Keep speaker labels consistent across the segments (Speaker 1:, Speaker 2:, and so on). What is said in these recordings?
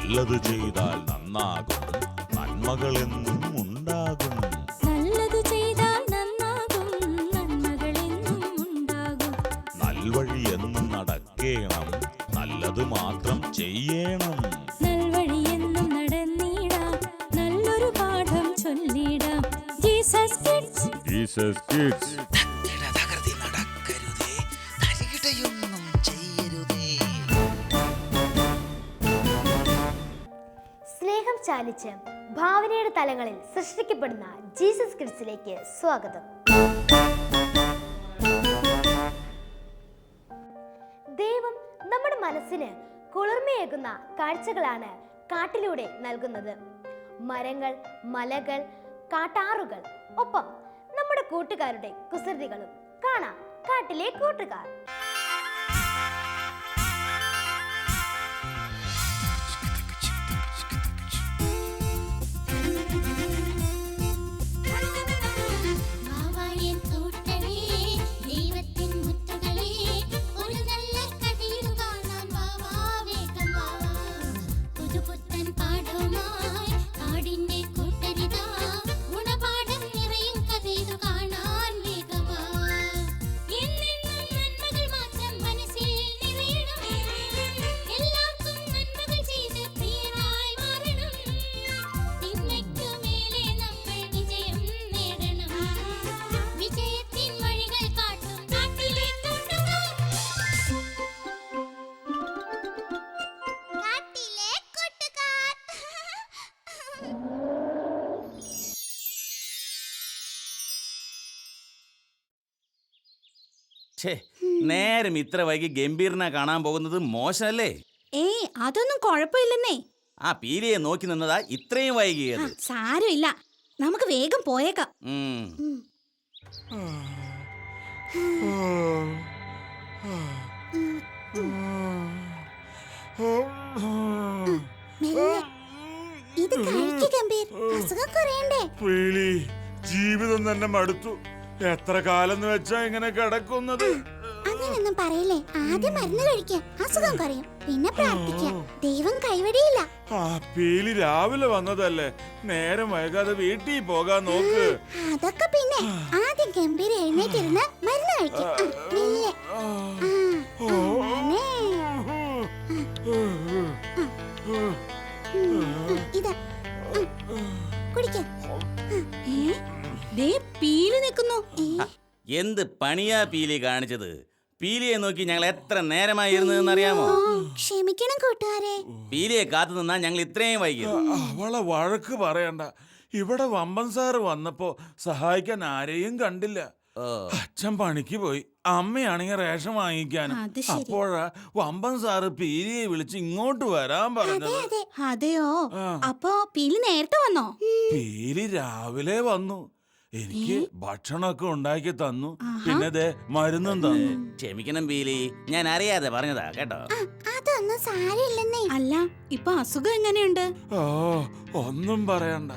Speaker 1: നല്ലത് ചെയ്താൽ നന്നാകും, നന്മകളെന്നും ഉണ്ടാകും.
Speaker 2: നല്ലത് ചെയ്താൽ നന്നാകും, നന്മകളെന്നും ഉണ്ടാകും.
Speaker 1: നൽവഴി എന്നും നടക്കേണം, നല്ലത് മാത്രം ചെയ്യണം.
Speaker 2: നൽവഴി എന്നും നടന്നിടാം, നല്ലൊരു പാഠം ചൊല്ലിടാം. Jesus kids,
Speaker 3: Jesus kids.
Speaker 4: സ്നേഹം ചാലിച്ച് ഭാവനയുടെ തലങ്ങളിൽ സൃഷ്ടിക്കപ്പെടുന്ന ജീസസ് കിഡ്സിലേക്ക് സ്വാഗതം. ദൈവം നമ്മുടെ മനസ്സിന് കുളിർമയേകുന്ന കാഴ്ചകളാണ് കാട്ടിലൂടെ നൽകുന്നത്. മരങ്ങൾ, മലകൾ, കാട്ടാറുകൾ, ഒപ്പം നമ്മുടെ കൂട്ടുകാരുടെ കുസൃതികളും. കാണാം കാട്ടിലെ കൂട്ടുകാർ.
Speaker 5: നേരം ഇത്ര വൈകി ഗംഭീരനെ കാണാൻ പോകുന്നത് മോശമല്ലേ?
Speaker 2: ഏയ് അതൊന്നും കുഴപ്പമില്ലെന്നേ.
Speaker 5: ആ പീലിയെ നോക്കി നിന്നതാ ഇത്രയും വൈകിയത്.
Speaker 2: സാരമില്ല, നമുക്ക് വേഗം പോയേക്കാം. ഇത് കഴിക്ക് ഗംഭീർ, അസുഖം കുറയണ്ടേ?
Speaker 3: പീലി, ജീവിതം തന്നെ മടുത്തു. എത്ര കാലം വെച്ചാ ഇങ്ങനെ കിടക്കുന്നത്?
Speaker 2: അങ്ങനൊന്നും പറയില്ലേ. ആദ്യം മരുന്ന് കഴിക്കുക, അസുഖം കുറയും. പിന്നെ പ്രാർത്ഥിക്കുക, ദൈവം കൈവടിയില്ല.
Speaker 3: ആ പീലി രാവിലെ വന്നതല്ലേ, നേരം വൈകാതെ വീട്ടിൽ പോകാൻ നോക്ക്.
Speaker 2: അതൊക്കെ പിന്നെ. ആദ്യം ഗംഭീർ എഴുന്നേറ്റിരുന്ന് മരുന്ന് കഴിക്കും. ഇതാ കുടിക്ക. പീലി നിൽക്കുന്നു.
Speaker 5: എന്ത് പണിയാ പീലി കാണിച്ചത്? പീലിയെ നോക്കി ഞങ്ങൾ എത്ര നേരമായിരുന്നറിയാമോ?
Speaker 2: ക്ഷമിക്കണം കൂട്ടുകാരെ.
Speaker 5: പീലിയെ കാത്തു നിന്നാ ഞങ്ങൾ ഇത്രയും വൈകിയത്.
Speaker 3: അവളെ വഴക്ക് പറയണ്ട. ഇവിടെ വമ്പൻ സാറ് വന്നപ്പോ സഹായിക്കാൻ ആരെയും കണ്ടില്ല. അച്ഛൻ പണിക്ക് പോയി, അമ്മയാണെങ്കിൽ റേഷൻ വാങ്ങിക്കാനും. അപ്പോഴാ വമ്പൻ സാറ് പീലിയെ വിളിച്ച് ഇങ്ങോട്ട് വരാൻ പറഞ്ഞത്.
Speaker 2: അതെയോ? അപ്പോ പീലി നേരത്തെ വന്നോ?
Speaker 3: പീലി രാവിലെ വന്നു. എനിക്ക് ഭക്ഷണമൊക്കെ ഉണ്ടാക്കി തന്നു. പിന്നെ ദേ മരുന്നും തന്നു.
Speaker 5: ക്ഷമിക്കണം പീലി, ഞാൻ അറിയാതെ പറഞ്ഞതാ കേട്ടോ.
Speaker 2: അതൊന്നും സാരമില്ലെന്നേ. അല്ല, ഇപ്പൊ അസുഖം എങ്ങനെയുണ്ട്?
Speaker 3: ഓ, ഒന്നും പറയണ്ട.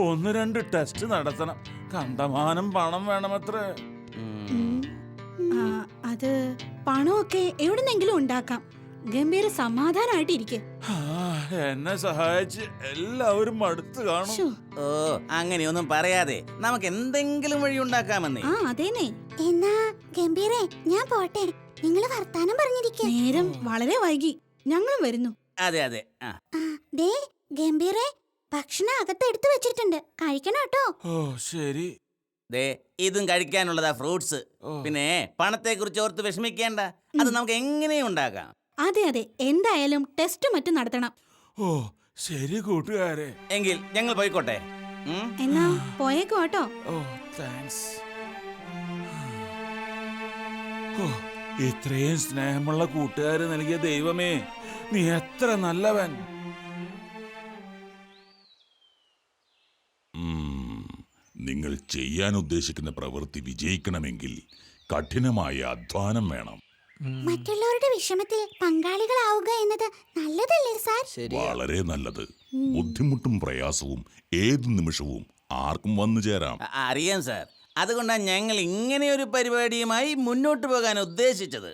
Speaker 3: 1-2 ടെസ്റ്റ് നടത്തണം. കണ്ടമാനം പണം വേണമത്രേ.
Speaker 2: അത് പണമൊക്കെ എവിടുന്നെങ്കിലും ഉണ്ടാക്കാം. ഗംഭീര സമാധാനായിട്ടിരിക്കെ.
Speaker 3: എന്നെ സഹായിച്ച് എല്ലാവരും മടുത്ത് കാണും.
Speaker 5: ഓ, അങ്ങനെയൊന്നും പറയാതെ നമുക്ക് എന്തെങ്കിലും വഴി ഉണ്ടാക്കാമെന്നേ.
Speaker 2: അതേനെ. എന്നാ ഗംഭീരേ, ഞാൻ പോട്ടെ. നിങ്ങൾ വർത്താനം പറഞ്ഞിരിക്കെ. നേരം വളരെ വൈകി, ഞങ്ങളും വരുന്നു.
Speaker 5: അതെ അതെ.
Speaker 2: ദേ ഗംഭീരേ, ഭക്ഷണം അകത്ത് എടുത്തു വെച്ചിട്ടുണ്ട്, കഴിക്കണം കേട്ടോ.
Speaker 3: ഓ ശരി.
Speaker 5: ദേ ഇതും കഴിക്കാനുള്ളതാ, ഫ്രൂട്ട്സ്. പിന്നെ പണത്തെ കുറിച്ച് ഓർത്ത് വിഷമിക്കേണ്ട, അത് നമുക്ക് എങ്ങനെയും ഉണ്ടാക്കാം.
Speaker 2: അതെ അതെ, എന്തായാലും ടെസ്റ്റ് മറ്റും നടത്തണം.
Speaker 3: ഓ ശരി കൂട്ടുകാരെ.
Speaker 5: എങ്കിൽ ഞങ്ങൾ പോയിക്കോട്ടെ.
Speaker 2: എന്നാ പോയേക്കോ കേട്ടോ.
Speaker 3: ഓ താങ്ക്സ്. ഓ, ഇത്രയും സ്നേഹമുള്ള കൂട്ടുകാര് നൽകിയ ദൈവമേ, നീ എത്ര നല്ലവൻ.
Speaker 1: നിങ്ങൾ ചെയ്യാൻ ഉദ്ദേശിക്കുന്ന പ്രവൃത്തി വിജയിക്കണമെങ്കിൽ കഠിനമായ അധ്വാനം വേണം.
Speaker 2: മറ്റുള്ളവരുടെ വിഷമത്തിൽ പങ്കാളികളാവുക എന്നത് നല്ലതല്ലേ സാർ?
Speaker 1: വളരെ നല്ലത്. ബുദ്ധിമുട്ടും പ്രയാസവും ഏതു നിമിഷവും ആർക്കും വന്നു ചേരാം.
Speaker 5: അറിയാം സാർ, അതുകൊണ്ടാണ് ഞങ്ങൾ ഇങ്ങനെയൊരു പരിപാടിയുമായി മുന്നോട്ട് പോകാൻ ഉദ്ദേശിച്ചത്.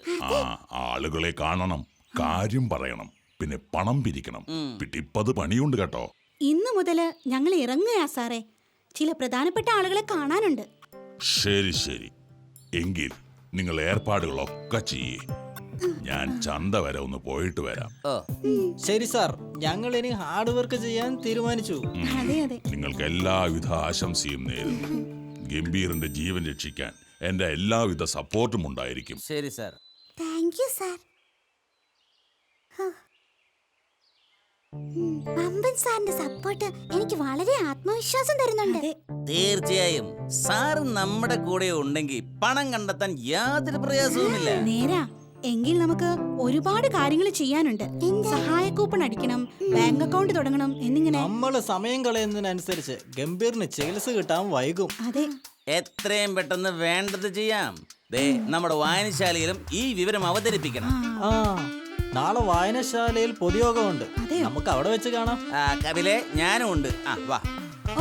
Speaker 1: ആളുകളെ കാണണം, കാര്യം പറയണം, പിന്നെ പണം പിരിക്കണം. പിടിപ്പത് പണിയുണ്ട് കേട്ടോ.
Speaker 2: ഇന്നു മുതല് ഞങ്ങൾ ഇറങ്ങുകയാ സാറേ. ചില പ്രധാനപ്പെട്ട ആളുകളെ കാണാനുണ്ട്.
Speaker 1: ശരി ശരി, എങ്കിൽ നിങ്ങൾ ഏർപ്പാടുകളൊക്കെ ചെയ്യേ. ഞാൻ ചന്ത വരെ ഒന്ന് പോയിട്ട് വരാം.
Speaker 6: ശരി സാർ, ഞങ്ങൾ ഇനി ഹാർഡ് വർക്ക് ചെയ്യാൻ തീരുമാനിച്ചു.
Speaker 2: അതെ അതെ.
Speaker 1: നിങ്ങൾക്ക് എല്ലാവിധ ആശംസയും നേരുന്നു. ഗംഭീറിന്റെ ജീവൻ രക്ഷിക്കാൻ എന്റെ എല്ലാവിധ സപ്പോർട്ടും ഉണ്ടായിരിക്കും.
Speaker 5: ശരി സാർ.
Speaker 2: Thank you sir. വമ്പൻ സാറിന്റെ സപ്പോർട്ട് എനിക്ക് വളരെ ആത്മവിശ്വാസം തരുന്നുണ്ട്.
Speaker 5: തീർച്ചയായും സാർ നമ്മുടെ കൂടെ ഉണ്ടെങ്കിൽ പണം കണ്ടെത്താൻ യാതൊരു പ്രയാസവുമില്ല.
Speaker 2: നേരാ. എങ്കിൽ നമുക്ക് ഒരുപാട് കാര്യങ്ങൾ ചെയ്യാനുണ്ട്. സഹായ കൂപ്പൺ അടിക്കണം, ബാങ്ക് അക്കൗണ്ട് തുടങ്ങണം എന്നിങ്ങനെ.
Speaker 6: നമ്മള് സമയം കളയുന്നതിനനുസരിച്ച് ഗംഭീറിന് ചികിത്സ കിട്ടാൻ വൈകും.
Speaker 2: അതെ.
Speaker 5: എത്രയും പെട്ടെന്ന് വേണ്ടത് ചെയ്യാം. ദേ, നമ്മുടെ വായനശാലയിലും ഈ വിവരം അവതരിപ്പിക്കണം.
Speaker 6: ആ, നാളെ വായനശാലയിൽ പൊതുയോഗമുണ്ട്. നമുക്ക് അവിടെ വെച്ച് കാണാം.
Speaker 5: കപിലെ, ഞാനും ഉണ്ട്. വാ.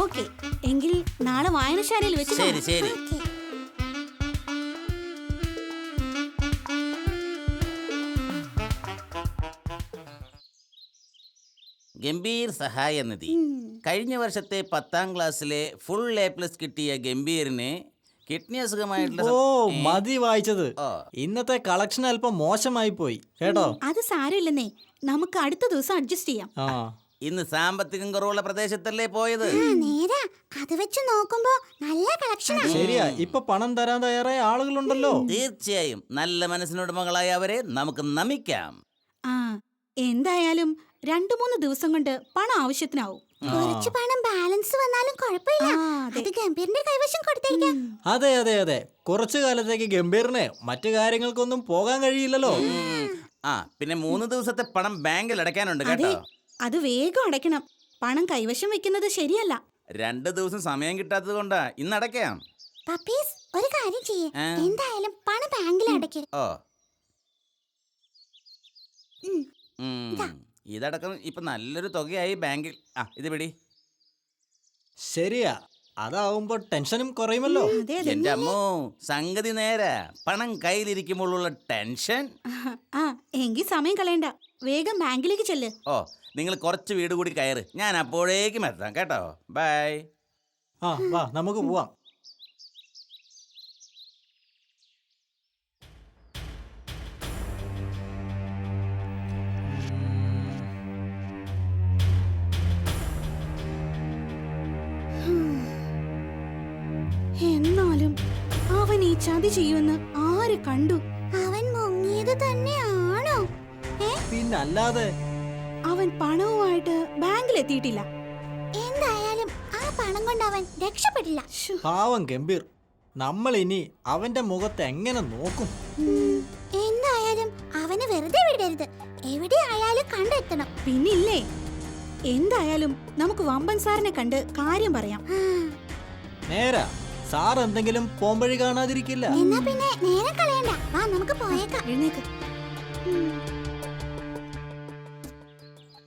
Speaker 2: ഓക്കെ, എങ്കിൽ നാളെ വായനശാലയിൽ വെച്ച്
Speaker 5: ശരി
Speaker 2: കാണാം.
Speaker 5: ശരി. ഗംഭീർ സഹായനിധി. കഴിഞ്ഞ വർഷത്തെ 10ാം ക്ലാസ്സിലെ ഫുൾ A+ കിട്ടിയ ഗംഭീറിന് കിഡ്നി അസുഖമായിട്ടുള്ള
Speaker 6: ഓ, മതി വായിച്ചത്. ഇന്നത്തെ കളക്ഷൻ അല്പം മോശമായി പോയി കേട്ടോ.
Speaker 2: അത് സാരമില്ലെന്നേ, നമുക്ക് അടുത്ത ദിവസം അഡ്ജസ്റ്റ് ചെയ്യാം.
Speaker 6: ആ,
Speaker 5: ഇന്ന് സാമ്പത്തികം കുറവുള്ള പ്രദേശത്തല്ലേ പോയത്.
Speaker 2: നേരാ, അത് വെച്ച് നോക്കുമ്പോ നല്ല കളക്ഷനാ.
Speaker 6: ശരിയാ. ഇപ്പൊ പണം തരാൻ തയ്യാറായ ആളുകളുണ്ടല്ലോ.
Speaker 5: തീർച്ചയായും നല്ല മനസ്സിനുടമകളായ അവരെ നമുക്ക് നമിക്കാം.
Speaker 2: ആ, എന്തായാലും 2-3 ദിവസം കൊണ്ട് പണം ആവശ്യത്തിനാവും. കുറച്ച് പണം ബാലൻസ് വന്നാലും കുഴപ്പമില്ല. അത് ഗംഭീറിന്റെ കൈവശം കൊടുത്തേക്കാം.
Speaker 6: അതെ അതെ അതെ, കുറച്ചു കാലത്തേക്ക് ഗംഭീറിന് മറ്റു കാര്യങ്ങൾക്കൊന്നും പോകാൻ കഴിയില്ലല്ലോ.
Speaker 5: പിന്നെ 3 ദിവസത്തെ പണം ബാങ്കിൽ അടയ്ക്കാനുണ്ട് കേട്ടോ.
Speaker 2: അത് വേഗം അടയ്ക്കണം. പണം കൈവശം വെക്കുന്നത് ശരിയല്ല.
Speaker 5: 2 ദിവസം സമയം കിട്ടാത്തത് കൊണ്ടാ ഇന്ന് അടയ്ക്കാം.
Speaker 2: പപ്പീസ്, ഒരു കാര്യം ചെയ്യേ, എന്തായാലും പണം ബാങ്കിൽ അടയ്ക്ക്.
Speaker 5: ഓ, ഇതടക്കം ഇപ്പൊ നല്ലൊരു തുകയായി ബാങ്കിൽ. ഇത് പിടി.
Speaker 6: ശരിയാ, അതാവുമ്പോ ടെൻഷനും കുറയുമല്ലോ.
Speaker 5: എന്റെ അമ്മോ, സംഗതി നേരാ. പണം കയ്യിലിരിക്കുമ്പോഴുള്ള ടെൻഷൻ.
Speaker 2: എങ്കിൽ സമയം കളയണ്ട, വേഗം ബാങ്കിലേക്ക് ചെല്ല്.
Speaker 5: ഓ, നിങ്ങൾ കുറച്ച് വീട് കൂടി കയറ്, ഞാൻ അപ്പോഴേക്കും എത്താം കേട്ടോ. ബൈ.
Speaker 6: വാ, നമുക്ക് പോവാം.
Speaker 2: എന്നാലും അവൻ ഈ ചതി ചെയ്യുമെന്ന് ആര് കണ്ടു? അവൻ മുങ്ങിയത് തന്നെയാണോ?
Speaker 6: പിന്നല്ലാതെ.
Speaker 2: അവൻ പണവുമായിട്ട് ബാങ്കിൽ എത്തിയിട്ടില്ല. എന്തായാലും ആ പണം കൊണ്ട് അവൻ രക്ഷപ്പെട്ടില്ല.
Speaker 6: പാവം ഗംഭീർ, നമ്മൾ ഇനി അവന്റെ മുഖത്ത് എങ്ങനെ നോക്കും?
Speaker 2: എന്തായാലും അവനെ വെറുതെ വിടരുത്. എവിടെ ആയാലും കണ്ടെത്തണം. പിന്നില്ലേ, എന്തായാലും നമുക്ക് വമ്പൻ സാറിനെ കണ്ട് കാര്യം പറയാം.
Speaker 6: നേരാ, സാർ എന്തെങ്കിലും പോംവഴി കാണാതിരിക്കില്ല.
Speaker 2: എന്നാ പിന്നെ നേരം കളയണ്ട, വാ നമുക്ക് പോയേക്കാം. എഴുന്നേക്ക്.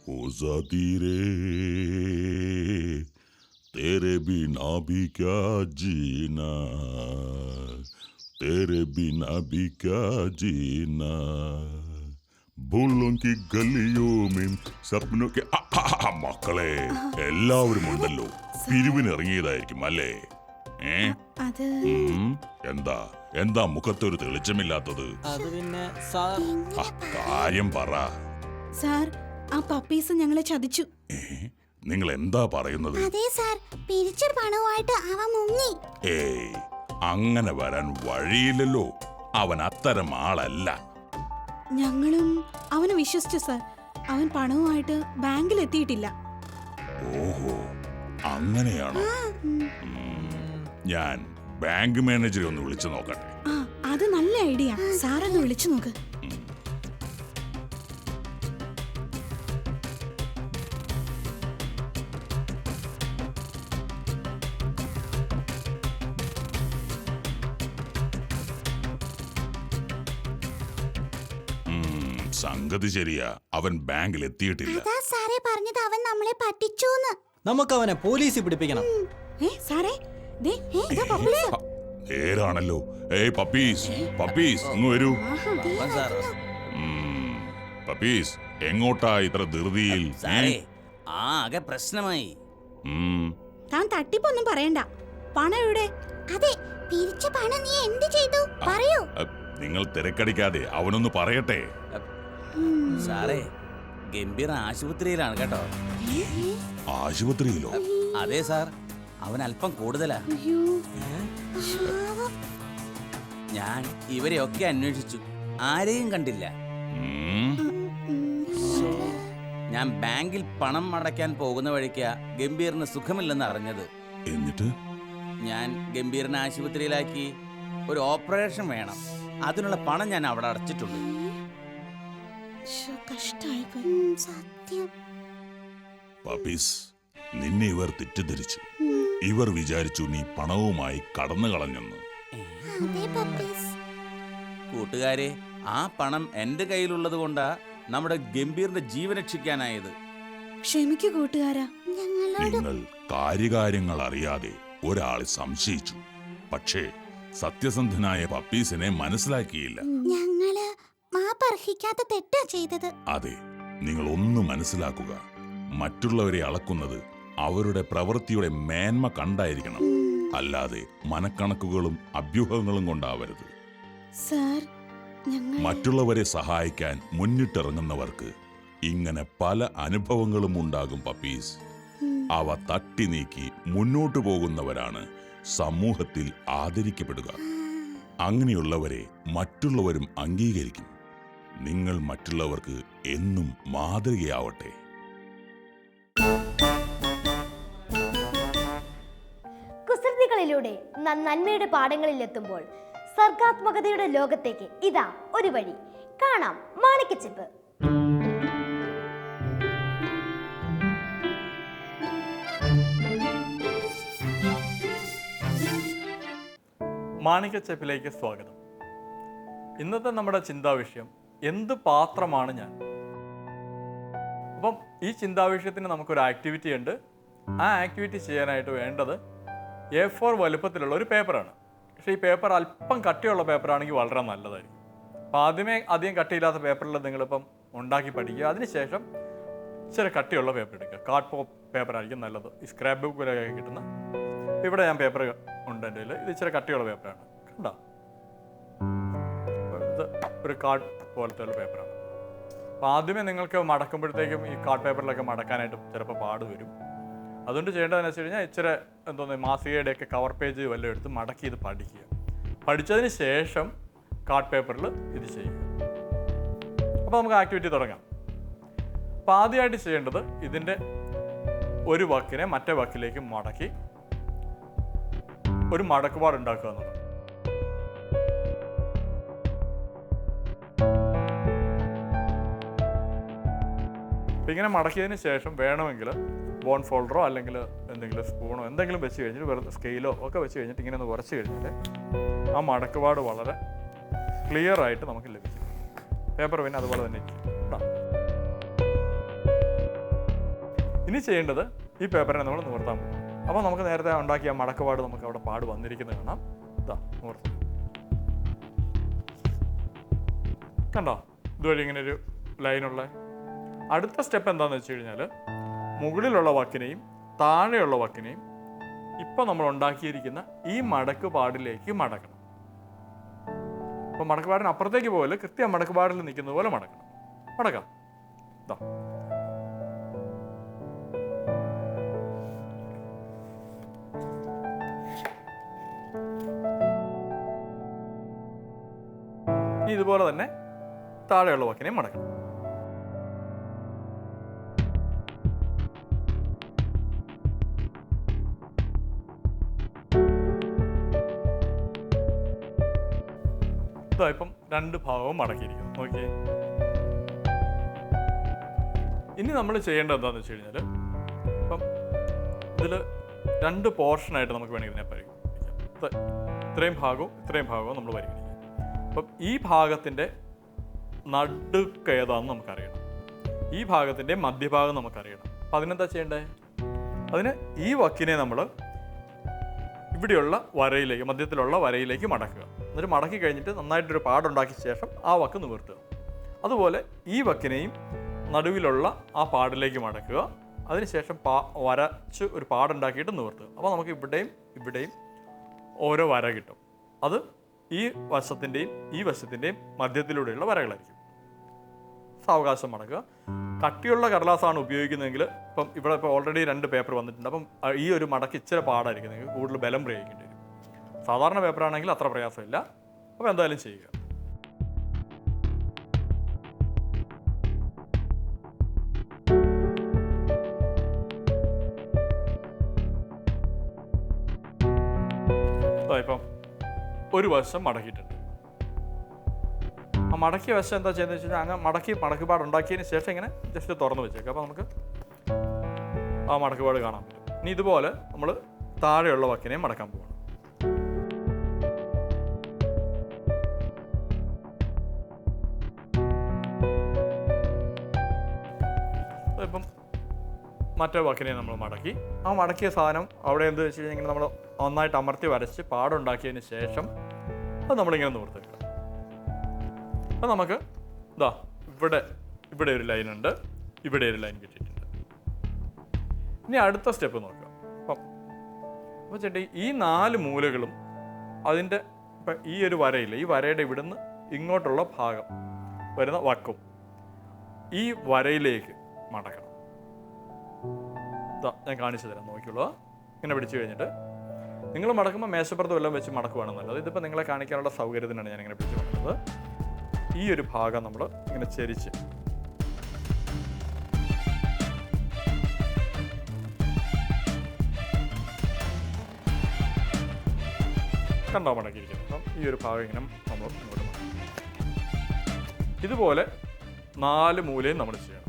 Speaker 1: ओ ज़ाती रे तेरे बिना भी क्या जीना, तेरे बिना भी क्या जीना, भूलों की गलियों में सपनों के മക്കളെ എല്ലാവരും ഉണ്ടല്ലോ. പിരിവിനിറങ്ങിയതായിരിക്കും അല്ലേ? എന്താ എന്താ മുഖത്തൊരു തെളിച്ചമില്ലാത്തത്?
Speaker 6: അത് പിന്നെ സാർ.
Speaker 1: കാര്യം പറ
Speaker 2: സാർ. ആ പപ്പീസ് ഞങ്ങളെ ചതിച്ചു.
Speaker 1: നിങ്ങൾ എന്താ പറയുന്നത്?
Speaker 2: അതെ സാർ, പിരിച്ച പണവുമായിട്ട് അവൻ മുങ്ങി.
Speaker 1: ഏയ്, അങ്ങനെ വരാൻ വഴിയില്ലല്ലോ. അവൻ അത്തരം ആളല്ല.
Speaker 2: ഞങ്ങളും അവനെ വിശ്വസിച്ചു സാർ. അവൻ പണവുമായിട്ട് ബാങ്കിൽ എത്തിയിട്ടില്ല.
Speaker 1: ഓഹോ, അങ്ങനെയാണോ? ഞാൻ ബാങ്ക് മാനേജറെ ഒന്ന് വിളിച്ചു നോക്കട്ടെ.
Speaker 2: അത് നല്ല ഐഡിയ. സാറൊന്ന് വിളിച്ചു നോക്ക്.
Speaker 1: സംഗതി ശരിയാ, അവൻ ബാങ്കിൽ എത്തിയിട്ടില്ല.
Speaker 2: സാറേ പറഞ്ഞത് അവൻ നമ്മളെ പറ്റിച്ചൂന്ന്.
Speaker 6: നമുക്ക് അവനെ പോലീസിൽ പിടിപ്പിക്കണം.
Speaker 2: സാറേ,
Speaker 1: നേരാണല്ലോ. ഏയ് പപ്പീസ്, പപ്പീസ് ഒന്ന് വരൂ. പപ്പീസ്, എങ്ങോട്ടാ ഇത്ര ധൃതിയിൽ?
Speaker 5: സാറേ ആകെ പ്രശ്നമായി.
Speaker 1: ഉം,
Speaker 2: താൻ തട്ടിപ്പൊന്നും പറയണ്ട. പണം എവിടെ? അതെ, പിരിച്ച പണം നീ എന്ത് ചെയ്തു? പറയൂ.
Speaker 1: നിങ്ങൾ തിരക്കടിക്കാതെ അവനൊന്ന് പറയട്ടെ.
Speaker 5: സാറേ ഗംഭീർ ആശുപത്രിയിലാണ് കേട്ടോ.
Speaker 1: ആശുപത്രിയിലോ?
Speaker 5: അതെ സാർ, അവൻ അല്പം കൂടുതലാ. ഞാൻ ഇവരെയൊക്കെ അന്വേഷിച്ചു, ആരെയും കണ്ടില്ല.
Speaker 1: ഉം,
Speaker 5: ഞാൻ ബാങ്കിൽ പണം അടയ്ക്കാൻ പോകുന്ന വഴിക്കാ ഗംഭീറിന് സുഖമില്ലെന്ന് അറിഞ്ഞത്.
Speaker 1: എന്നിട്ട്
Speaker 5: ഞാൻ ഗംഭീറിനെ ആശുപത്രിയിലാക്കി. ഒരു ഓപ്പറേഷൻ വേണം, അതിനുള്ള പണം ഞാൻ അവിടെ അടച്ചിട്ടുണ്ട്.
Speaker 2: സത്യം.
Speaker 1: പപ്പീസ്, നിന്നെ ഇവർ തെറ്റിദ്ധരിച്ചു. ഇവർ വിചാരിച്ചു നീ പണവുമായി കടന്നു കളഞ്ഞെന്ന്.
Speaker 2: അതെ പപ്പീസ്.
Speaker 5: കൂട്ടുകാരെ, ആ പണം എന്റെ കയ്യിലുള്ളത് കൊണ്ടാ നമ്മുടെ ഗംഭീറിന്റെ ജീവൻ രക്ഷിക്കാനായത്.
Speaker 2: ക്ഷമിക്കൂ കൂട്ടുകാരാ.
Speaker 1: നിങ്ങൾ കാര്യകാര്യങ്ങൾ അറിയാതെ ഒരാളെ സംശയിച്ചു. പക്ഷേ സത്യസന്ധനായ പപ്പീസിനെ മനസ്സിലാക്കിയില്ല.
Speaker 2: ഞങ്ങള് മാപ്പർഹിക്കാത്ത തെറ്റാ ചെയ്തത്.
Speaker 1: അതെ, നിങ്ങൾ ഒന്ന് മനസ്സിലാക്കുക. മറ്റുള്ളവരെ അളക്കുന്നത് അവരുടെ പ്രവൃത്തിയുടെ മേന്മ കണ്ടായിരിക്കണം, അല്ലാതെ മനക്കണക്കുകളും അഭ്യൂഹങ്ങളും കൊണ്ടാവരുത്.
Speaker 2: സാർ, ഞങ്ങൾ
Speaker 1: മറ്റുള്ളവരെ സഹായിക്കാൻ മുന്നിട്ടിറങ്ങുന്നവർക്ക് ഇങ്ങനെ പല അനുഭവങ്ങളും ഉണ്ടാകും പപ്പീസ്. അവ തട്ടി നീക്കി മുന്നോട്ടു പോകുന്നവരാണ് സമൂഹത്തിൽ ആദരിക്കപ്പെടുക. അങ്ങനെയുള്ളവരെ മറ്റുള്ളവരും അംഗീകരിക്കും. നിങ്ങൾ മറ്റുള്ളവർക്ക് എന്നും മാതൃകയാവട്ടെ.
Speaker 4: കുസൃതികളിലൂടെ നന്മയുടെ പാഠങ്ങളിലെത്തുമ്പോൾ സർഗാത്മകതയുടെ ലോകത്തേക്ക് ഇതാ ഒരു വഴി. കാണാം മാണിക്കച്ചിപ്പ്.
Speaker 7: മാണിക്കച്ചപ്പിലേക്ക് സ്വാഗതം. ഇന്നത്തെ നമ്മുടെ ചിന്താവിഷയം എന്ത് പാത്രമാണ് ഞാൻ. അപ്പം ഈ ചിന്താവിഷയത്തിന് നമുക്കൊരു ആക്ടിവിറ്റി ഉണ്ട്. ആ ആക്ടിവിറ്റി ചെയ്യാനായിട്ട് വേണ്ടത് A4 വലുപ്പത്തിലുള്ള ഒരു പേപ്പറാണ്. പക്ഷേ ഈ പേപ്പർ അല്പം കട്ടിയുള്ള പേപ്പറാണെങ്കിൽ വളരെ നല്ലതായിരിക്കും. അപ്പോൾ ആദ്യമേ അധികം കട്ടിയില്ലാത്ത പേപ്പറിൽ നിങ്ങളിപ്പം ഉണ്ടാക്കി പഠിക്കുക. അതിനുശേഷം ഇച്ചിരി കട്ടിയുള്ള പേപ്പർ എടുക്കുക. കാർഡ് പേപ്പറായിരിക്കും നല്ലത്. ഈ സ്ക്രാപ്പ് ബുക്കിലൊക്കെ കിട്ടുന്ന. ഇവിടെ ഞാൻ പേപ്പർ ഉണ്ട് എൻ്റെ കയ്യിൽ. ഇത് ഇച്ചിരി കട്ടിയുള്ള പേപ്പറാണ്, കണ്ടോ? ഇത് ഒരു കാർഡ് പോലത്തെ ഉള്ള പേപ്പറാണ്. അപ്പോൾ ആദ്യമേ നിങ്ങൾക്ക് മടക്കുമ്പോഴത്തേക്കും ഈ കാർഡ് പേപ്പറിലൊക്കെ മടക്കാനായിട്ട് ചിലപ്പോൾ പാട് വരും. അതുകൊണ്ട് ചെയ്യേണ്ടതെന്ന് വെച്ച് കഴിഞ്ഞാൽ ഇച്ചിരി എന്തോന്ന് മാസികയുടെയൊക്കെ കവർ പേജ് വല്ലതും എടുത്ത് മടക്കി ഇത് പഠിക്കുക. പഠിച്ചതിന് ശേഷം കാർഡ് പേപ്പറിൽ ഇത് ചെയ്യുക. അപ്പോൾ നമുക്ക് ആക്ടിവിറ്റി തുടങ്ങാം. അപ്പോൾ ആദ്യമായിട്ട് ചെയ്യേണ്ടത് ഇതിൻ്റെ ഒരു വക്കിനെ മറ്റേ വക്കിലേക്ക് മടക്കി ഒരു മടക്കുപാട് ഉണ്ടാക്കുക എന്നുള്ളത്. അപ്പം ഇങ്ങനെ മടക്കിയതിന് ശേഷം വേണമെങ്കിൽ ബോൺ ഫോൾഡറോ അല്ലെങ്കിൽ എന്തെങ്കിലും സ്പൂണോ എന്തെങ്കിലും വെച്ച് കഴിഞ്ഞിട്ട് വെറുതെ സ്കെയിലോ ഒക്കെ വെച്ച് കഴിഞ്ഞിട്ട് ഇങ്ങനെ ഒന്ന് ഉരച്ച് കഴിഞ്ഞിട്ട് ആ മടക്കുപാട് വളരെ ക്ലിയർ ആയിട്ട് നമുക്ക് ലഭിക്കും. പേപ്പർ പിന്നെ അതുപോലെ തന്നെ ഇരിക്കും. ഇനി ചെയ്യേണ്ടത് ഈ പേപ്പറിനെ നമ്മൾ നിവർത്താൻ പോകും. അപ്പോൾ നമുക്ക് നേരത്തെ ഉണ്ടാക്കിയ മടക്കുപാട് നമുക്ക് അവിടെ പാട് വന്നിരിക്കുന്നത് കാണാം. ഇതാ നിവർത്തും, കണ്ടോ? ഇതുവഴി ഇങ്ങനെ ഒരു ലൈനുള്ള. അടുത്ത സ്റ്റെപ്പ് എന്താണെന്ന് വെച്ച് കഴിഞ്ഞാൽ മുകളിലുള്ള വക്കിനെയും താഴെയുള്ള വക്കിനെയും ഇപ്പം നമ്മൾ ഉണ്ടാക്കിയിരിക്കുന്ന ഈ മടക്കുപാടിലേക്ക് മടക്കണം. അപ്പോൾ മടക്കുപാടിന് അപ്പുറത്തേക്ക് പോലെ കൃത്യം മടക്കുപാടിൽ നിൽക്കുന്നത് പോലെ മടക്കണം. മടക്കാം. ഇതാ ഇതുപോലെ തന്നെ താഴെയുള്ള വക്കിനെയും മടക്കണം. ഇതാ ഇപ്പം രണ്ട് ഭാഗവും മടക്കിയിരിക്കുന്നു. നോക്കിയേ. ഇനി നമ്മൾ ചെയ്യേണ്ടത് എന്താണെന്ന് വെച്ച് കഴിഞ്ഞാൽ ഇപ്പം ഇതിൽ രണ്ട് പോർഷനായിട്ട് നമുക്ക് വേണമെങ്കിൽ ഇതിനെ പരിഗണിക്കാം. ഇത്രയും ഭാഗവും നമ്മൾ പരിഗണിക്കാം. അപ്പം ഈ ഭാഗത്തിൻ്റെ നടുക്ക് ഏതാണെന്ന് നമുക്കറിയണം. ഈ ഭാഗത്തിൻ്റെ മധ്യഭാഗം നമുക്കറിയണം. അപ്പം അതിനെന്താ ചെയ്യേണ്ടത്? അതിന് ഈ വക്കിനെ നമ്മൾ ഇവിടെയുള്ള വരയിലേക്ക്, മധ്യത്തിലുള്ള വരയിലേക്ക് മടക്കുക. എന്നിട്ട് മടക്കി കഴിഞ്ഞിട്ട് നന്നായിട്ടൊരു പാടുണ്ടാക്കിയ ശേഷം ആ വക്ക് നിവർത്തുക. അതുപോലെ ഈ വക്കിനെയും നടുവിലുള്ള ആ പാടിലേക്ക് മടക്കുക. അതിനുശേഷം വരച്ച് ഒരു പാടുണ്ടാക്കിയിട്ട് നിവർത്തുക. അപ്പോൾ നമുക്ക് ഇവിടെയും ഇവിടെയും ഓരോ വര കിട്ടും. അത് ഈ വശത്തിൻ്റെയും ഈ വശത്തിൻ്റെയും മധ്യത്തിലൂടെയുള്ള വരകളായിരിക്കും. സാവകാശം മടക്കുക. കട്ടിയുള്ള കടലാസാണ് ഉപയോഗിക്കുന്നതെങ്കിൽ ഇപ്പം ഇവിടെ ഇപ്പോൾ ഓൾറെഡി 2 പേപ്പർ വന്നിട്ടുണ്ട്. അപ്പം ഈ ഒരു മടക്ക് ഇച്ചിരി പാടായിരിക്കും, നിങ്ങൾക്ക് കൂടുതൽ ബലം പ്രയോഗിക്കേണ്ടി വരും. സാധാരണ പേപ്പറാണെങ്കിൽ അത്ര പ്രയാസമില്ല. അപ്പോൾ എന്തായാലും ചെയ്യുക. ഇപ്പം ഒരു വശം മടക്കിയിട്ടുണ്ട്. ആ മടക്കിയ വശം എന്താ ചെയ്യുന്നത് വെച്ച് കഴിഞ്ഞാൽ അങ്ങനെ മടക്കുപാട് ഉണ്ടാക്കിയതിന് ശേഷം ഇങ്ങനെ ജസ്റ്റ് തുറന്ന് വെച്ചേക്കാം. അപ്പോൾ നമുക്ക് ആ മടക്കുപാട് കാണാൻ പറ്റും. ഇനി ഇതുപോലെ നമ്മൾ താഴെയുള്ള വക്കിനെയും മടക്കാൻ പോകണം. ഇപ്പം മറ്റേ വക്കിനെ നമ്മൾ മടക്കി. ആ മടക്കിയ സാധനം അവിടെ എന്ത് വെച്ച് കഴിഞ്ഞാൽ ഇങ്ങനെ നമ്മൾ നന്നായിട്ട് അമർത്തി വരച്ച് പാടുണ്ടാക്കിയതിന് ശേഷം അത് നമ്മളിങ്ങനെ നിവർത്തിക്കുക. അപ്പം നമുക്ക് ഇതാ ഇവിടെ ഒരു ലൈൻ ഉണ്ട്, ഇവിടെ ഒരു ലൈൻ കിട്ടിയിട്ടുണ്ട്. ഇനി അടുത്ത സ്റ്റെപ്പ് നോക്കുക. അപ്പോൾ ചേട്ടാ ഈ 4 മൂലകളും അതിൻ്റെ ഇപ്പം ഈ ഒരു വരയില്ല, ഈ വരയുടെ ഇവിടുന്ന് ഇങ്ങോട്ടുള്ള ഭാഗം വരുന്ന വക്കും ഈ വരയിലേക്ക് മടക്കണം. ഞാൻ കാണിച്ചു തരാം, നോക്കിയുള്ളൂ. ഇങ്ങനെ പിടിച്ചു കഴിഞ്ഞിട്ട് നിങ്ങൾ മടക്കുമ്പോൾ മേശപ്പുറത്ത് വല്ലതും വെച്ച് മടക്കുവാണ് നല്ലത്. ഇതിപ്പോൾ നിങ്ങളെ കാണിക്കാനുള്ള സൗകര്യത്തിനാണ് ഞാനിങ്ങനെ പിടിച്ച് മടക്കുന്നത്. ഈ ഒരു ഭാഗം നമ്മൾ ഇങ്ങനെ ചെരിച്ച് കണ്ടോ മടക്കിയിരിക്കുന്നത്. അപ്പം ഈ ഒരു ഭാഗം ഇങ്ങനെ നമ്മൾ ഇങ്ങോട്ട് മടക്കും. ഇതുപോലെ 4 മൂലയും നമ്മൾ ചെയ്യണം.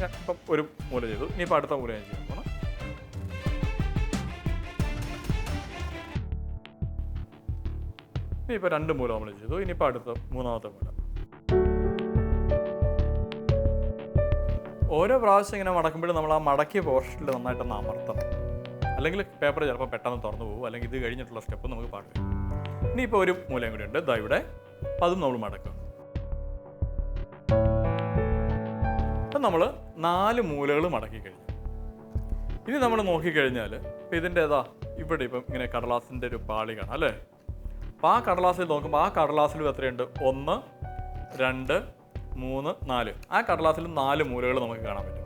Speaker 7: ഞാൻ ഇപ്പം ഒരു മൂല ചെയ്തു, ഇനിയിപ്പോൾ അടുത്ത മൂല ഞാൻ ചെയ്യാൻ പോകണം. ഇനിയിപ്പോൾ 2 മൂല നമ്മൾ ചെയ്തു, ഇനിയിപ്പോൾ അടുത്ത 3ാമത്തെ മൂല. ഓരോ പ്രാവശ്യം ഇങ്ങനെ മടക്കുമ്പോഴും നമ്മൾ ആ മടക്കിയ പോർഷനിൽ നന്നായിട്ടൊന്ന് അമർത്തണം. അല്ലെങ്കിൽ പേപ്പർ ചിലപ്പോൾ പെട്ടെന്ന് തുറന്നു പോകും, അല്ലെങ്കിൽ ഇത് കഴിഞ്ഞിട്ടുള്ള സ്റ്റെപ്പ് നമുക്ക് പാടില്ല. ഇനിയിപ്പോൾ ഒരു മൂലയും കൂടി ഉണ്ട്, ഇതാ ഇവിടെ. അപ്പം അതും നമ്മൾ മടക്കും. അപ്പം നമ്മൾ 4 മൂലകൾ മടക്കി കഴിഞ്ഞു. ഇനി നമ്മൾ നോക്കിക്കഴിഞ്ഞാൽ ഇപ്പം ഇതിൻ്റെ ഇവിടെ ഇപ്പം ഇങ്ങനെ കടലാസിൻ്റെ ഒരു പാളി കാണാം അല്ലേ. അപ്പോൾ ആ കടലാസിൽ നോക്കുമ്പോൾ ആ കടലാസിലും എത്രയുണ്ട്? 1, 2, 3, 4. ആ കടലാസിൽ 4 മൂലകൾ നമുക്ക് കാണാൻ പറ്റും.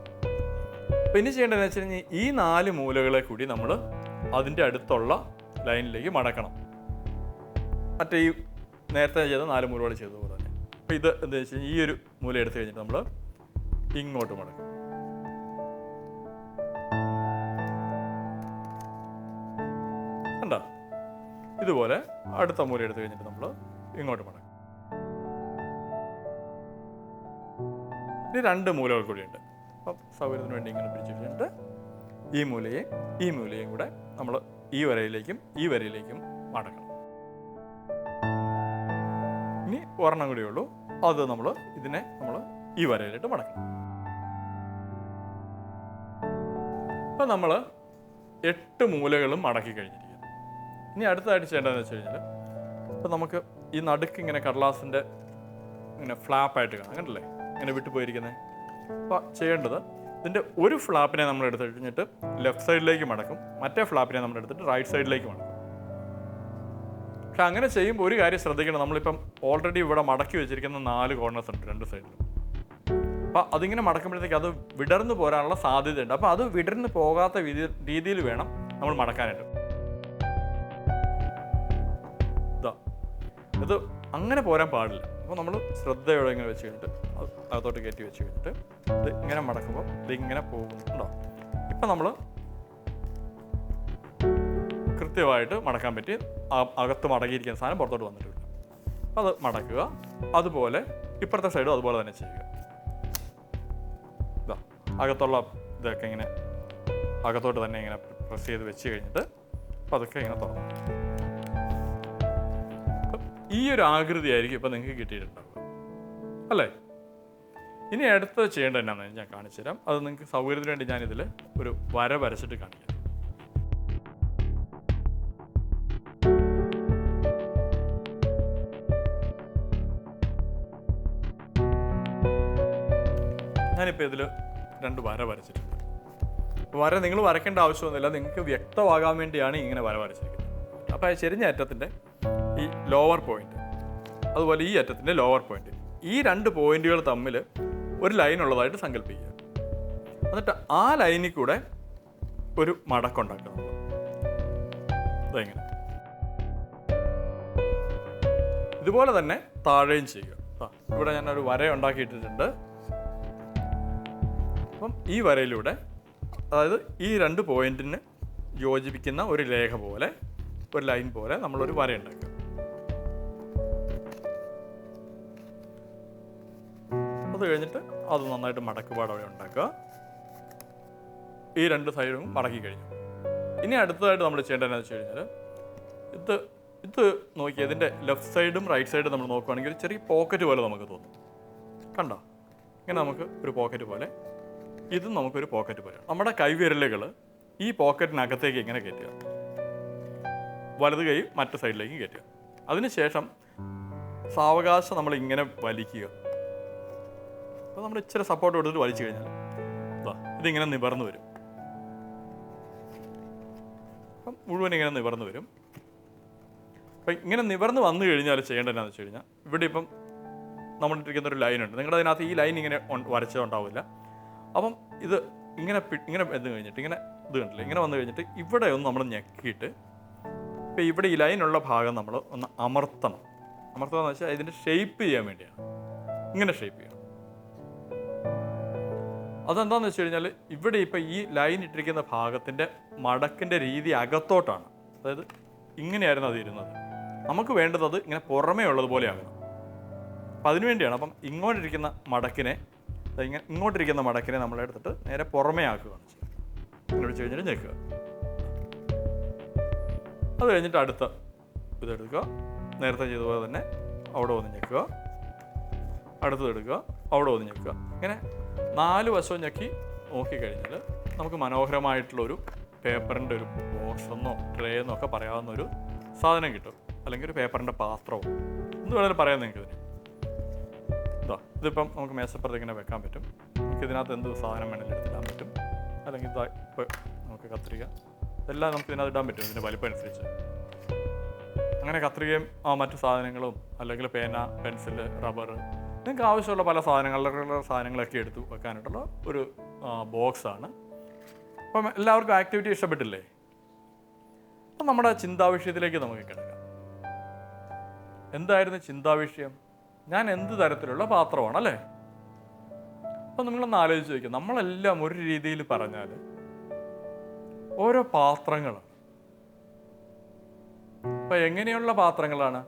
Speaker 7: അപ്പോൾ ഇനി ചെയ്യേണ്ടതെന്ന് വെച്ച് കഴിഞ്ഞാൽ ഈ 4 മൂലകളെ കൂടി നമ്മൾ അതിൻ്റെ അടുത്തുള്ള ലൈനിലേക്ക് മടക്കണം. മറ്റേ ഈ നേരത്തെ ചെയ്ത 4 മൂലകൾ ചെയ്തതുപോലെ തന്നെ. അപ്പോൾ ഇത് എന്താ വെച്ച് കഴിഞ്ഞാൽ ഈ ഒരു മൂല എടുത്തു കഴിഞ്ഞിട്ട് നമ്മൾ ഇങ്ങോട്ട് മടക്കും. കണ്ടോ? ഇതുപോലെ അടുത്ത മൂല എടുത്തു കഴിഞ്ഞിട്ട് നമ്മൾ ഇങ്ങോട്ട് മടക്കും. ഇനി 2 മൂലകൾ കൂടിയുണ്ട്. അപ്പം സൗകര്യത്തിന് വേണ്ടി ഇങ്ങനെ പിടിച്ചിട്ടുണ്ട്. ഈ മൂലയും കൂടെ നമ്മൾ ഈ വരയിലേക്കും ഈ വരയിലേക്കും മടക്കണം. ഇനി ഒരെണ്ണം കൂടിയേ ഉള്ളൂ, അത് ഇതിനെ നമ്മൾ ഈ വരയിലിട്ട് മടക്കണം. അപ്പം നമ്മൾ 8 മൂലകളും മടക്കി കഴിഞ്ഞിരിക്കുന്നു. ഇനി അടുത്തതായിട്ട് ചെയ്യേണ്ടതെന്ന് വെച്ച് കഴിഞ്ഞാൽ ഇപ്പം നമുക്ക് ഈ നടുക്ക് ഇങ്ങനെ കടലാസിൻ്റെ ഇങ്ങനെ ഫ്ലാപ്പായിട്ട് കാണാം, കണ്ടല്ലേ, ഇങ്ങനെ വിട്ടുപോയിരിക്കുന്നത്. അപ്പോൾ ചെയ്യേണ്ടത് ഇതിൻ്റെ ഒരു ഫ്ലാപ്പിനെ നമ്മൾ എടുത്ത് കഴിഞ്ഞിട്ട് ലെഫ്റ്റ് സൈഡിലേക്ക് മടക്കും, മറ്റേ ഫ്ലാപ്പിനെ നമ്മൾ എടുത്തിട്ട് റൈറ്റ് സൈഡിലേക്ക് മടക്കും. പക്ഷെ അങ്ങനെ ചെയ്യുമ്പോൾ ഒരു കാര്യം ശ്രദ്ധിക്കണം, നമ്മളിപ്പം ഓൾറെഡി ഇവിടെ മടക്കി വെച്ചിരിക്കുന്ന 4 കോർണേഴ്സ് ഉണ്ട് 2 സൈഡിലും. അപ്പോൾ അതിങ്ങനെ മടക്കുമ്പോഴത്തേക്ക് അത് വിടർന്നു പോരാനുള്ള സാധ്യതയുണ്ട്. അപ്പോൾ അത് വിടർന്നു പോകാത്ത രീതിയിൽ വേണം നമ്മൾ മടക്കാനായിട്ട്. ഇത് അങ്ങനെ പോരാൻ പാടില്ല. അപ്പോൾ നമ്മൾ ശ്രദ്ധയോടെ ഇങ്ങനെ വെച്ച് കഴിഞ്ഞിട്ട് അകത്തോട്ട് കയറ്റി വെച്ച് കഴിഞ്ഞിട്ട് ഇത് ഇങ്ങനെ മടക്കുമ്പോൾ ഇതിങ്ങനെ പോകുന്നുണ്ടോ. ഇപ്പം നമ്മൾ കൃത്യമായിട്ട് മടക്കാൻ പറ്റി. അകത്ത് മടങ്ങിയിരിക്കുന്ന സാധനം പുറത്തോട്ട് വന്നിട്ടില്ല. അത് മടക്കുക. അതുപോലെ ഇപ്പുറത്തെ സൈഡും അതുപോലെ തന്നെ ചെയ്യുക. ഇതാ അകത്തുള്ള ഇതൊക്കെ ഇങ്ങനെ അകത്തോട്ട് തന്നെ ഇങ്ങനെ പ്രസ് ചെയ്ത് വെച്ച് കഴിഞ്ഞിട്ട് അതൊക്കെ ഇങ്ങനെ തുറന്നു. ഈ ഒരു ആകൃതി ആയിരിക്കും ഇപ്പം നിങ്ങൾക്ക് കിട്ടിയിട്ടുണ്ടാവുക അല്ലേ. ഇനി അടുത്തത് ചെയ്യേണ്ടത് എന്നാന്ന് ഞാൻ കാണിച്ചു തരാം. അത് നിങ്ങൾക്ക് സൗകര്യത്തിന് വേണ്ടി ഞാനിതിൽ ഒരു വര വരച്ചിട്ട് കാണിക്കാം. ഞാനിപ്പോൾ ഇതിൽ 2 വര വരച്ചിട്ടുണ്ട്. വര നിങ്ങൾ വരയ്ക്കേണ്ട ആവശ്യമൊന്നുമില്ല, നിങ്ങൾക്ക് വ്യക്തമാകാൻ വേണ്ടിയാണ് ഇങ്ങനെ വര വരച്ചിരിക്കുന്നത്. അപ്പോൾ ആ ചെരിഞ്ഞ അറ്റത്തിൻ്റെ ഈ ലോവർ പോയിന്റ്, അതുപോലെ ഈ അറ്റത്തിൻ്റെ ലോവർ പോയിന്റ്, ഈ 2 പോയിന്റുകൾ തമ്മിൽ ഒരു ലൈൻ ഉള്ളതായിട്ട് സങ്കല്പിക്കുക. എന്നിട്ട് ആ ലൈനിൽ കൂടെ ഒരു മടക്കുണ്ടാക്കുക. ഇതെങ്ങനെ ഇതുപോലെ തന്നെ താഴെയും ചെയ്യുക. ഇവിടെ ഞാനൊരു വര ഉണ്ടാക്കിയിട്ടിട്ടുണ്ട്. അപ്പം ഈ വരയിലൂടെ, അതായത് ഈ 2 പോയിന്റിന് യോജിപ്പിക്കുന്ന ഒരു രേഖ പോലെ, ഒരു ലൈൻ പോലെ നമ്മളൊരു വര ഉണ്ടാക്കുക. അത് കഴിഞ്ഞിട്ട് അത് നന്നായിട്ട് മടക്കുപാട് അവിടെ ഉണ്ടാക്കുക. ഈ 2 സൈഡും മടക്കി കഴിഞ്ഞു. ഇനി അടുത്തതായിട്ട് നമ്മൾ ചെയ്യേണ്ടതെന്ന് വെച്ച് കഴിഞ്ഞാൽ, ഇത് നോക്കി ഇതിൻ്റെ ലെഫ്റ്റ് സൈഡും റൈറ്റ് സൈഡും നമ്മൾ നോക്കുകയാണെങ്കിൽ ഒരു ചെറിയ പോക്കറ്റ് പോലെ നമുക്ക് തോന്നും. കണ്ടോ? ഇങ്ങനെ നമുക്ക് ഒരു പോക്കറ്റ് പോലെ, ഇതും നമുക്കൊരു പോക്കറ്റ് പോലെ. നമ്മുടെ കൈവിരലുകൾ ഈ പോക്കറ്റിനകത്തേക്ക് ഇങ്ങനെ കയറ്റുക, വലത് കൈ മറ്റു സൈഡിലേക്ക് കയറ്റുക. അതിനുശേഷം സാവകാശം നമ്മൾ ഇങ്ങനെ വലിക്കുക. അപ്പോൾ നമ്മൾ ഇച്ചിരി സപ്പോർട്ട് കൊടുത്തിട്ട് വലിച്ചു കഴിഞ്ഞാൽ ഇതിങ്ങനെ നിവർന്നു വരും. അപ്പം മുഴുവൻ ഇങ്ങനെ നിവർന്നു വരും. അപ്പം ഇങ്ങനെ നിവർന്ന് വന്നു കഴിഞ്ഞാൽ ചെയ്യേണ്ടത് എന്താണെന്ന് വെച്ച് കഴിഞ്ഞാൽ, ഇവിടെ ഇപ്പം നമ്മളിട്ടിരിക്കുന്ന ഒരു ലൈനുണ്ട്. നിങ്ങളുടെ അതിനകത്ത് ഈ ലൈൻ ഇങ്ങനെ വരച്ചതുണ്ടാവില്ല. അപ്പം ഇത് ഇങ്ങനെ എന്ത് കഴിഞ്ഞിട്ട് ഇങ്ങനെ ഇത് കണ്ടില്ല, ഇങ്ങനെ വന്നു കഴിഞ്ഞിട്ട് ഇവിടെ ഒന്ന് നമ്മൾ ഞെക്കിയിട്ട്, ഇപ്പം ഇവിടെ ഈ ലൈനുള്ള ഭാഗം നമ്മൾ ഒന്ന് അമർത്തണം. അമർത്തുക എന്ന് വെച്ചാൽ ഇതിൻ്റെ ഷേപ്പ് ചെയ്യാൻ വേണ്ടിയാണ്. ഇങ്ങനെ ഷേപ്പ് ചെയ്യണം. അതെന്താണെന്ന് വെച്ച് കഴിഞ്ഞാൽ, ഇവിടെ ഇപ്പം ഈ ലൈൻ ഇട്ടിരിക്കുന്ന ഭാഗത്തിൻ്റെ മടക്കിൻ്റെ രീതി അകത്തോട്ടാണ്. അതായത് ഇങ്ങനെയായിരുന്നു അത് ഇരുന്നത്. നമുക്ക് വേണ്ടത് അത് ഇങ്ങനെ പുറമേ ഉള്ളതുപോലെ ആകണം. അപ്പം അതിനു വേണ്ടിയാണ്. അപ്പം ഇങ്ങോട്ടിരിക്കുന്ന മടക്കിനെ നമ്മളെടുത്തിട്ട് നേരെ പുറമേ ആക്കുകയാണ് ചെയ്യുക. ഇങ്ങനെ വെച്ച് കഴിഞ്ഞിട്ട് ഞെക്കുക. അത് കഴിഞ്ഞിട്ട് അടുത്ത ഇതെടുക്കുക, നേരത്തെ ചെയ്തതുപോലെ തന്നെ അവിടെ വന്ന് ഞെക്കുക. അടുത്തത് എടുക്കുക, അവിടെ വന്ന് ഞെക്കുക. ഇങ്ങനെ 4 വശവും ഞെക്കി നോക്കിക്കഴിഞ്ഞാൽ നമുക്ക് മനോഹരമായിട്ടുള്ളൊരു പേപ്പറിൻ്റെ ഒരു ബോക്സെന്നോ ട്രേ എന്നൊക്കെ പറയാവുന്ന ഒരു സാധനം കിട്ടും. അല്ലെങ്കിൽ ഒരു പേപ്പറിൻ്റെ പാത്രമോ എന്ത് വേണമെങ്കിലും പറയാം നിങ്ങൾക്ക് ഇതിന്. ഇതിപ്പം നമുക്ക് മേശപ്പുറത്ത് ഇങ്ങനെ വെക്കാൻ പറ്റും. നമുക്ക് ഇതിനകത്ത് എന്ത് സാധനം വേണമെങ്കിലും എടുത്തിടാൻ പറ്റും. അല്ലെങ്കിൽ ഇപ്പോൾ നമുക്ക് കത്രിക, ഇതെല്ലാം നമുക്ക് ഇതിനകത്ത് ഇടാൻ പറ്റും ഇതിൻ്റെ വലിപ്പം അനുസരിച്ച്. അങ്ങനെ കത്രികയും മറ്റു സാധനങ്ങളും, അല്ലെങ്കിൽ പേന, പെൻസിൽ, റബ്ബർ, നിങ്ങൾക്ക് ആവശ്യമുള്ള പല സാധനങ്ങളൊക്കെ എടുത്ത് വെക്കാനായിട്ടുള്ള ഒരു ബോക്സാണ്. അപ്പം എല്ലാവർക്കും ആക്ടിവിറ്റി ഇഷ്ടപ്പെട്ടില്ലേ? അപ്പം നമ്മുടെ ചിന്താവിഷയത്തിലേക്ക് നമുക്ക് കിടക്കാം. എന്തായിരുന്നു ചിന്താവിഷയം? ഞാൻ എന്ത് തരത്തിലുള്ള പാത്രമാണല്ലേ? അപ്പം നിങ്ങളൊന്ന് ആലോചിച്ച് നോക്കുക. നമ്മളെല്ലാം ഒരു രീതിയിൽ പറഞ്ഞാൽ ഓരോ പാത്രങ്ങളാണ്. അപ്പം എങ്ങനെയുള്ള പാത്രങ്ങളാണ്?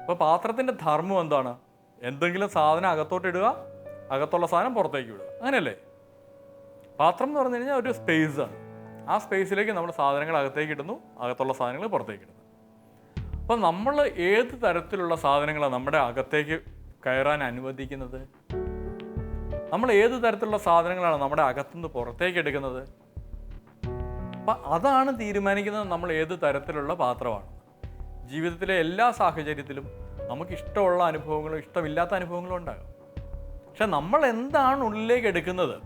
Speaker 7: അപ്പോൾ പാത്രത്തിൻ്റെ ധർമ്മം എന്താണ്? എന്തെങ്കിലും സാധനം അകത്തോട്ട് ഇടുക, അകത്തുള്ള സാധനം പുറത്തേക്ക് വിടുക, അങ്ങനെയല്ലേ? പാത്രം എന്ന് പറഞ്ഞു കഴിഞ്ഞാൽ ഒരു സ്പേസാണ്. ആ സ്പേസിലേക്ക് നമ്മൾ സാധനങ്ങൾ അകത്തേക്ക് ഇടുന്നു, അകത്തുള്ള സാധനങ്ങൾ പുറത്തേക്ക് ഇടുന്നു. അപ്പം നമ്മൾ ഏത് തരത്തിലുള്ള സാധനങ്ങളാണ് നമ്മുടെ അകത്തേക്ക് കയറാൻ അനുവദിക്കുന്നത്? നമ്മൾ ഏത് തരത്തിലുള്ള സാധനങ്ങളാണ് നമ്മുടെ അകത്തുനിന്ന് പുറത്തേക്ക് എടുക്കുന്നത്? അപ്പം അതാണ് തീരുമാനിക്കുന്നത് നമ്മൾ ഏത് തരത്തിലുള്ള പാത്രമാണ്. ജീവിതത്തിലെ എല്ലാ സാഹചര്യത്തിലും നമുക്ക് ഇഷ്ടമുള്ള അനുഭവങ്ങളും ഇഷ്ടമില്ലാത്ത അനുഭവങ്ങളും ഉണ്ടാകും. പക്ഷെ നമ്മൾ എന്താണ് ഉള്ളിലേക്ക് എടുക്കുന്നത്,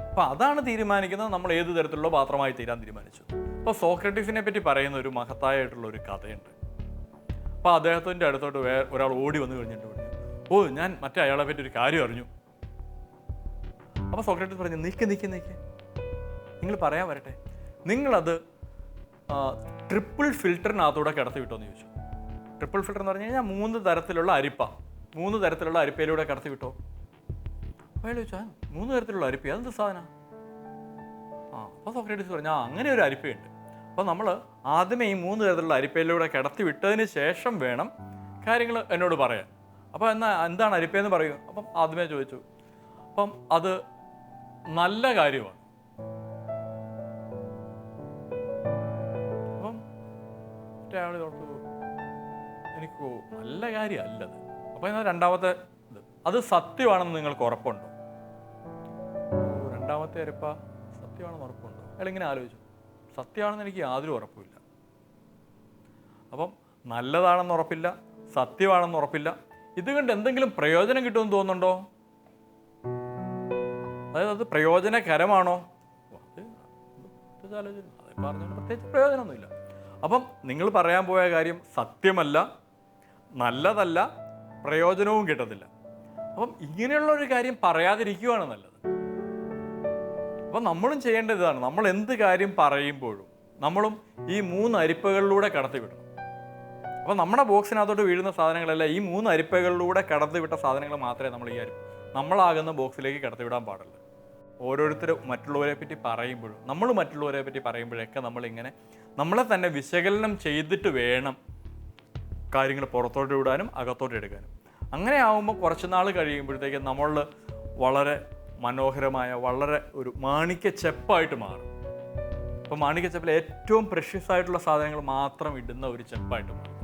Speaker 7: അപ്പം അതാണ് തീരുമാനിക്കുന്നത് നമ്മൾ ഏത് തരത്തിലുള്ള പാത്രമായി തീരാൻ തീരുമാനിച്ചു. അപ്പോൾ സോക്രട്ടീസിനെ പറ്റി പറയുന്ന ഒരു മഹത്തായിട്ടുള്ള ഒരു കഥയുണ്ട്. അപ്പോൾ അദ്ദേഹത്തിൻ്റെ അടുത്തോട്ട് ഒരാൾ ഓടി വന്നു കഴിഞ്ഞിട്ട് പറഞ്ഞു, ഓ ഞാൻ മറ്റേ അയാളെ പറ്റി ഒരു കാര്യം അറിഞ്ഞു. അപ്പോൾ സോക്രട്ടീസ് പറഞ്ഞു, നിൽക്ക് നിങ്ങൾ പറയാൻ വരട്ടെ. നിങ്ങളത് ട്രിപ്പിൾ ഫിൽറ്ററിനകത്തൂടെ കിടത്തി വിട്ടോന്ന് ചോദിച്ചു. ട്രിപ്പിൾ ഫിൽറ്റർ എന്ന് പറഞ്ഞു കഴിഞ്ഞാൽ 3 തരത്തിലുള്ള അരിപ്പ, 3 തരത്തിലുള്ള അരിപ്പയിലൂടെ കടത്തി വിട്ടോ. അയാൾ ചോദിച്ചാൽ 3 തരത്തിലുള്ള അരിപ്പ, അതെന്ത് സാധനം? അപ്പോൾ സോക്രട്ടീസ് പറഞ്ഞു, അങ്ങനെ ഒരു അരിപ്പയുണ്ട്. അപ്പോൾ നമ്മൾ ആദ്യമേ ഈ 3 തരത്തിലുള്ള അരിപ്പയിലൂടെ കിടത്തി വിട്ടതിന് ശേഷം വേണം കാര്യങ്ങൾ എന്നോട് പറയാൻ. അപ്പോൾ എന്താണ് അരിപ്പയെന്ന് പറയൂ. അപ്പം ആദ്യമേ ചോദിച്ചു. അപ്പം അത് നല്ല കാര്യമാണ്. അപ്പം അയാൾ തോർത്തു, എനിക്ക് നല്ല കാര്യമല്ലത്. അപ്പോൾ എന്നാൽ രണ്ടാമത്തെ ഇത്, അത് സത്യമാണെന്ന് നിങ്ങൾക്ക് ഉറപ്പുണ്ടോ? രണ്ടാമത്തെ അരിപ്പ സത്യമാണെന്ന് ഉറപ്പുണ്ടോ? അയാൾ ഇങ്ങനെ ആലോചിച്ചു. സത്യമാണെന്ന് എനിക്ക് യാതൊരു ഉറപ്പുമില്ല. അപ്പം നല്ലതാണെന്ന് ഉറപ്പില്ല, സത്യമാണെന്ന് ഉറപ്പില്ല. ഇതുകൊണ്ട് എന്തെങ്കിലും പ്രയോജനം കിട്ടുമെന്ന് തോന്നുന്നുണ്ടോ? അതായത് അത് പ്രയോജനകരമാണോ? അത് പറഞ്ഞുകൊണ്ട് പ്രത്യേകിച്ച് പ്രയോജനമൊന്നുമില്ല. അപ്പം നിങ്ങൾ പറയാൻ പോയ കാര്യം സത്യമല്ല, നല്ലതല്ല, പ്രയോജനവും കിട്ടത്തില്ല. അപ്പം ഇങ്ങനെയുള്ളൊരു കാര്യം പറയാതിരിക്കുകയാണ് നല്ലത്. അപ്പം നമ്മളും ചെയ്യേണ്ടത് ഇതാണ്. നമ്മൾ എന്ത് കാര്യം പറയുമ്പോഴും നമ്മളും ഈ 3 അരിപ്പകളിലൂടെ കടത്തിവിടണം. അപ്പം നമ്മുടെ ബോക്സിനകത്തോട്ട് വീഴുന്ന സാധനങ്ങളെല്ലാം ഈ 3 അരിപ്പകളിലൂടെ കടത്തിവിട്ട സാധനങ്ങൾ മാത്രമേ നമ്മളാകുന്ന ബോക്സിലേക്ക് കടത്തിവിടാൻ പാടുള്ളൂ. ഓരോരുത്തരും മറ്റുള്ളവരെ പറ്റി പറയുമ്പോഴും മറ്റുള്ളവരെ പറ്റി പറയുമ്പോഴൊക്കെ നമ്മളിങ്ങനെ നമ്മളെ തന്നെ വിശകലനം ചെയ്തിട്ട് വേണം കാര്യങ്ങൾ പുറത്തോട്ട് വിടാനും അകത്തോട്ട് എടുക്കാനും. അങ്ങനെ ആകുമ്പോൾ കുറച്ച് നാൾ കഴിയുമ്പോഴത്തേക്ക് നമ്മൾ വളരെ മനോഹരമായ വളരെ ഒരു മാണിക്യച്ചെപ്പായിട്ട് മാറും. അപ്പോൾ മാണിക്യച്ചെപ്പിൽ ഏറ്റവും പ്രഷ്യസ് ആയിട്ടുള്ള സാധനങ്ങൾ മാത്രം ഇടുന്ന ഒരു ചെപ്പായിട്ട് മാറും.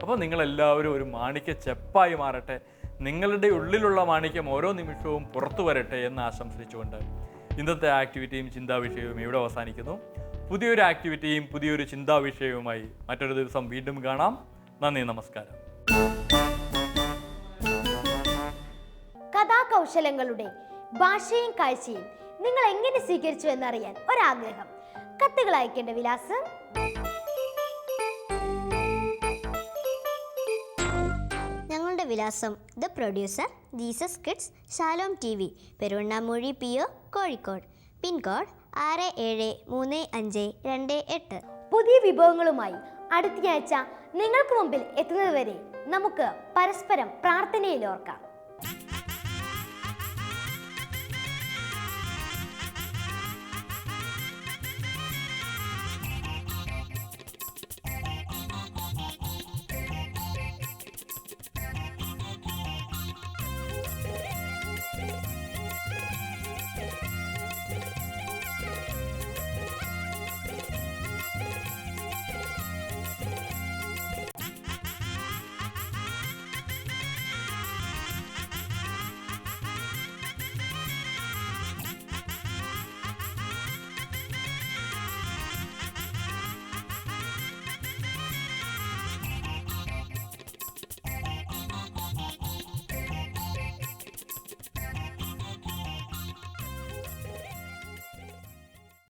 Speaker 7: അപ്പോൾ നിങ്ങളെല്ലാവരും ഒരു മാണിക്യച്ചെപ്പായി മാറട്ടെ. നിങ്ങളുടെ ഉള്ളിലുള്ള മാണിക്യം ഓരോ നിമിഷവും പുറത്തു വരട്ടെ എന്ന് ആശംസിച്ചുകൊണ്ട് ഇന്നത്തെ ആക്ടിവിറ്റിയും ചിന്താവിഷയവും ഇവിടെ അവസാനിക്കുന്നു. പുതിയൊരു ആക്ടിവിറ്റിയും പുതിയൊരു ചിന്താവിഷയവുമായി മറ്റൊരു ദിവസം വീണ്ടും കാണാം. നന്ദി, നമസ്കാരം.
Speaker 4: കഥാകൗശലങ്ങളുടെ ഭാഷയും കാഴ്ചയും നിങ്ങൾ എങ്ങനെ സ്വീകരിച്ചു എന്നറിയാൻ ഒരാഗ്രഹം. കത്തുകൾ അയക്കേണ്ട വിലാസം
Speaker 8: ഞങ്ങളുടെ വിലാസം the producer Jesus kids Shalom TV, Peruvannamuzhi PO, Kozhikode. Pincode 673528.
Speaker 4: പുതിയ വിഭവങ്ങളുമായി അടുത്തയാഴ്ച നിങ്ങൾക്ക് മുമ്പിൽ എത്തുന്നതുവരെ നമുക്ക് പരസ്പരം പ്രാർത്ഥനയിൽ ഓർക്കാം.